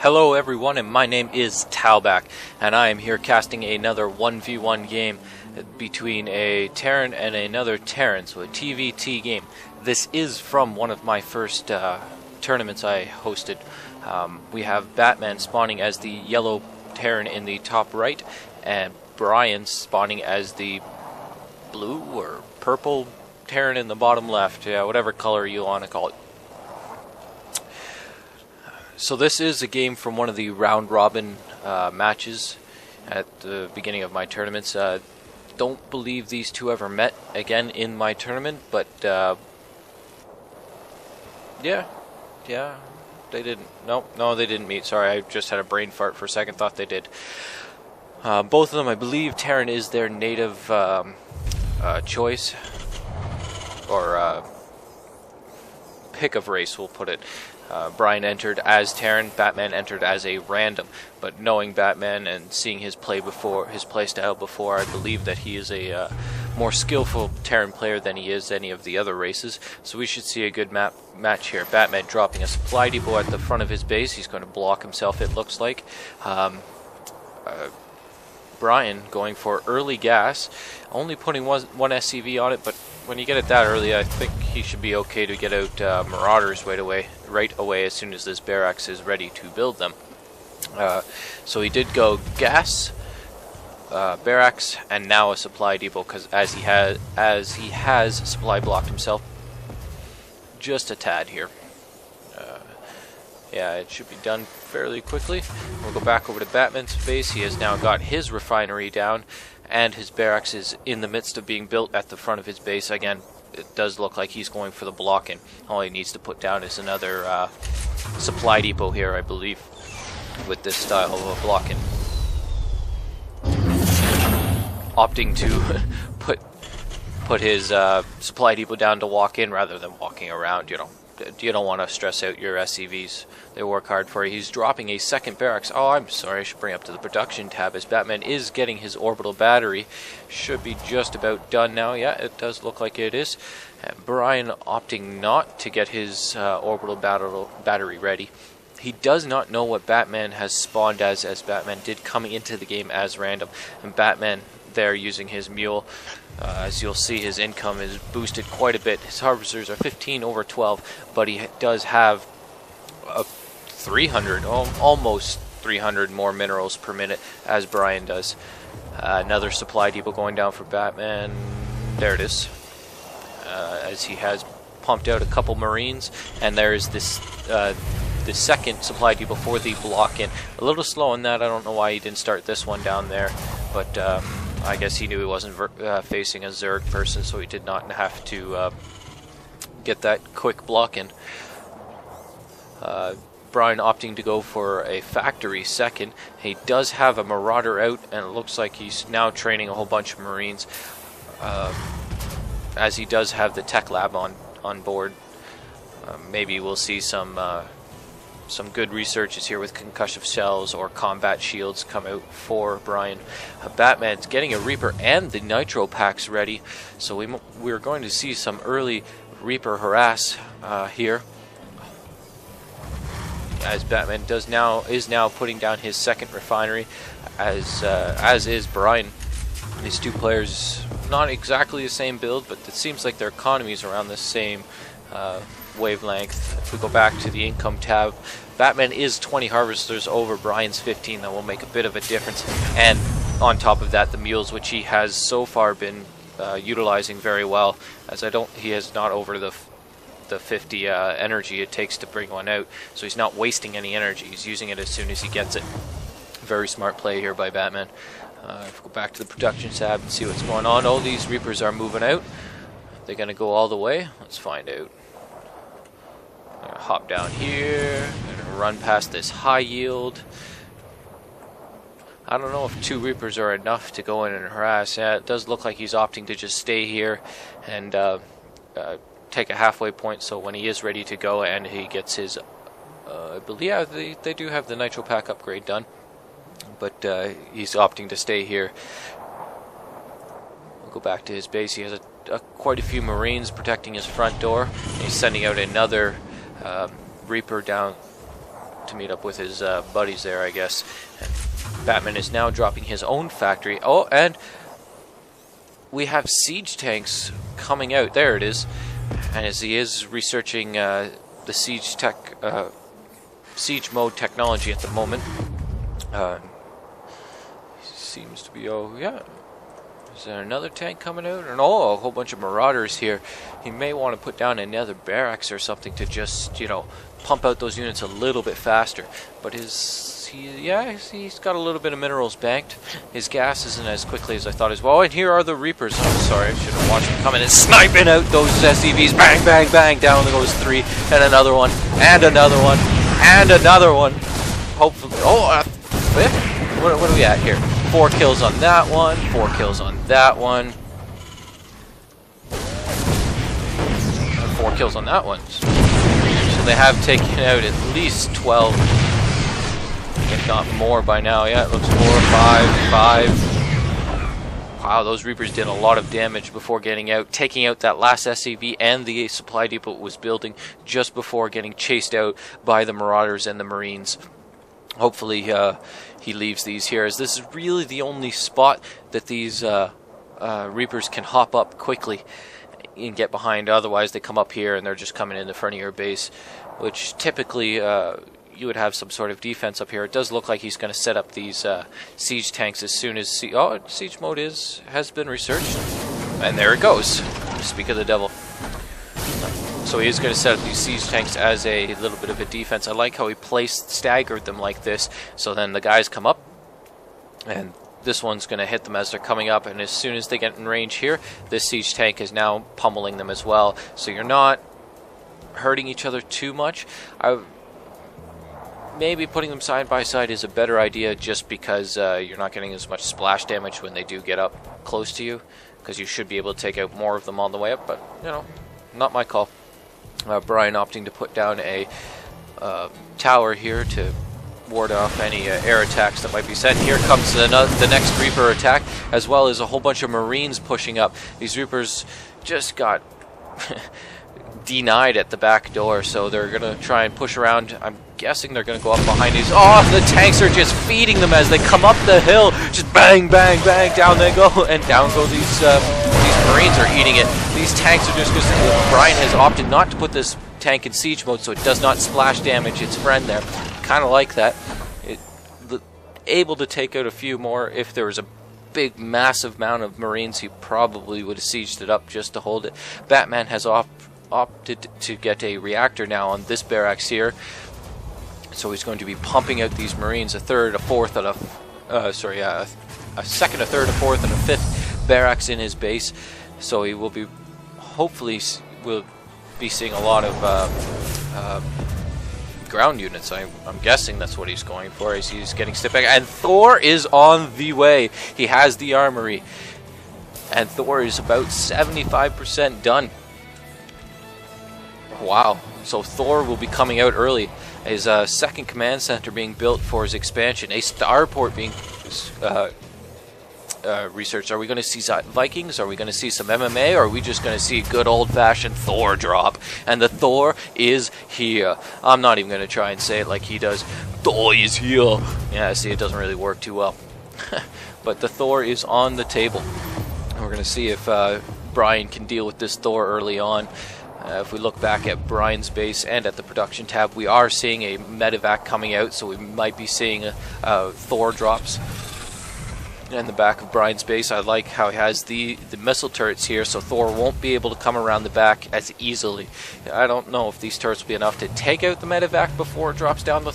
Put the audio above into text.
Hello everyone, and my name is Talbak, and I am here casting another 1v1 game between a Terran and another Terran, so a TVT game. This is from one of my first tournaments I hosted. We have Batman spawning as the yellow Terran in the top right, and Bryan spawning as the blue or purple Terran in the bottom left, yeah, whatever color you want to call it. So this is a game from one of the round-robin matches at the beginning of my tournaments. Don't believe these two ever met again in my tournament, but yeah, they didn't. No, they didn't meet. Sorry, I just had a brain fart for a second. Thought they did. Both of them, I believe, Terran is their native choice or pick of race. We'll put it. Bryan entered as Terran, Batman entered as a random, but knowing Batman and seeing his play style before, I believe that he is a more skillful Terran player than he is any of the other races, so we should see a good match here. Batman dropping a supply depot at the front of his base. He's going to block himself, it looks like. Bryan going for early gas, only putting one SCV on it, but when you get it that early, I think he should be okay to get out Marauders right away as soon as this barracks is ready to build them. So he did go gas, barracks, and now a supply depot, because as he has supply blocked himself just a tad here. Yeah, it should be done fairly quickly. We'll go back over to Batman's base. He has now got his refinery down, and his barracks is in the midst of being built at the front of his base. Again, it does look like he's going for the block-in. All he needs to put down is another supply depot here, I believe, with this style of a block-in. Opting to put his supply depot down to walk in rather than walking around, you know. You don't want to stress out your SCVs. They work hard for you. He's dropping a second barracks. Oh, I'm sorry. I should bring up to the production tab as Batman is getting his orbital battery. Should be just about done now. Yeah, it does look like it is. And Bryan opting not to get his orbital battery ready. He does not know what Batman has spawned as Batman did coming into the game as random. And Batman there using his mule. As you'll see, his income is boosted quite a bit. His harvesters are 15 over 12, but he does have 300, almost 300 more minerals per minute, as Bryan does. Another supply depot going down for Batman. There it is. As he has pumped out a couple Marines, and there is this the second supply depot for the block-in. A little slow on that. I don't know why he didn't start this one down there, but I guess he knew he wasn't facing a Zerg person, so he did not have to get that quick block-in. Bryan opting to go for a factory second. He does have a Marauder out, and it looks like he's now training a whole bunch of Marines, as he does have the tech lab on board. Maybe we'll see some good researches here with concussive shells or combat shields come out for Bryan. Batman's getting a Reaper and the Nitro packs ready, so we're going to see some early Reaper harass here, as Batman is now putting down his second refinery, as is Bryan. These two players, not exactly the same build, but it seems like their economies around the same wavelength. If we go back to the income tab, Batman is 20 harvesters over Bryan's 15. That will make a bit of a difference, and on top of that, the mules, which he has so far been utilizing very well, as he has not over the 50 energy it takes to bring one out, so he's not wasting any energy. He's using it as soon as he gets it. Very smart play here by Batman. If we go back to the production tab and see what's going on. Oh, these Reapers are moving out. They're going to go all the way. Let's find out. I'm going to hop down here. I'm going to run past this high yield. I don't know if 2 Reapers are enough to go in and harass. Yeah, it does look like he's opting to just stay here and take a halfway point, so when he is ready to go and he gets his I believe, yeah, they do have the Nitro pack upgrade done, but he's opting to stay here. We'll go back to his base. He has quite a few Marines protecting his front door. He's sending out another Reaper down to meet up with his buddies there, I guess. And Batman is now dropping his own factory. Oh, and we have siege tanks coming out. There it is. And as he is researching the siege mode technology at the moment, seems to be, oh yeah. Is there another tank coming out? Or no, a whole bunch of marauders here. He may want to put down another barracks or something to just, you know, pump out those units a little bit faster. But he's got a little bit of minerals banked. His gas isn't as quickly as I thought as well. And here are the Reapers. I'm sorry, I should have watched him coming and sniping out those SCVs. Bang, bang, bang. Down goes 3. And another one. And another one. And another one. Hopefully. Oh, 5th? What are we at here? 4 kills on that one, 4 kills on that one, and 4 kills on that one. So they have taken out at least 12, if not more by now. Yeah, it looks 4, 5. Wow, those Reapers did a lot of damage before getting out, taking out that last SCV and the supply depot it was building just before getting chased out by the Marauders and the Marines. Hopefully he leaves these here, as this is really the only spot that these Reapers can hop up quickly and get behind. Otherwise they come up here and they're just coming in the front of your base, which typically you would have some sort of defense up here. It does look like he's going to set up these siege tanks as soon as siege mode has been researched, and there it goes. Speak of the devil. So he is going to set up these siege tanks as a little bit of a defense. I like how he staggered them like this, so then the guys come up, and this one's going to hit them as they're coming up, and as soon as they get in range here, this siege tank is now pummeling them as well. So you're not hurting each other too much. Maybe putting them side by side is a better idea, just because you're not getting as much splash damage when they do get up close to you, because you should be able to take out more of them on the way up, but, you know, not my call. Bryan opting to put down a tower here to ward off any air attacks that might be sent. Here comes the next Reaper attack, as well as a whole bunch of Marines pushing up. These Reapers just got denied at the back door, so they're going to try and push around. I'm guessing they're going to go up behind these. Oh, the tanks are just feeding them as they come up the hill. Just bang, bang, bang, down they go, and down go these Marines are eating it. These tanks are just going to... Bryan has opted not to put this tank in siege mode, so it does not splash damage its friend there. Kind of like that. Able to take out a few more. If there was a big, massive amount of Marines, he probably would have sieged it up just to hold it. Batman has opted to get a reactor now on this barracks here, so he's going to be pumping out these Marines, a third, a fourth, and a second, a third, a fourth, and a fifth barracks in his base. So he will be, hopefully, will be seeing a lot of ground units. I'm guessing that's what he's going for, as he's getting stepped back. And Thor is on the way. He has the armory, and Thor is about 75% done. Wow. So Thor will be coming out early. His second command center being built for his expansion. A starport being researched. Are we going to see Vikings? Are we going to see some MMA? Or are we just going to see a good old-fashioned Thor drop? And the Thor is here. I'm not even going to try and say it like he does. Thor is here. Yeah, see, it doesn't really work too well. But the Thor is on the table. And we're going to see if Bryan can deal with this Thor early on. If we look back at Bryan's base and at the production tab, we are seeing a medevac coming out, so we might be seeing Thor drops in the back of Bryan's base. I like how he has the missile turrets here, so Thor won't be able to come around the back as easily. I don't know if these turrets will be enough to take out the medevac before it drops down the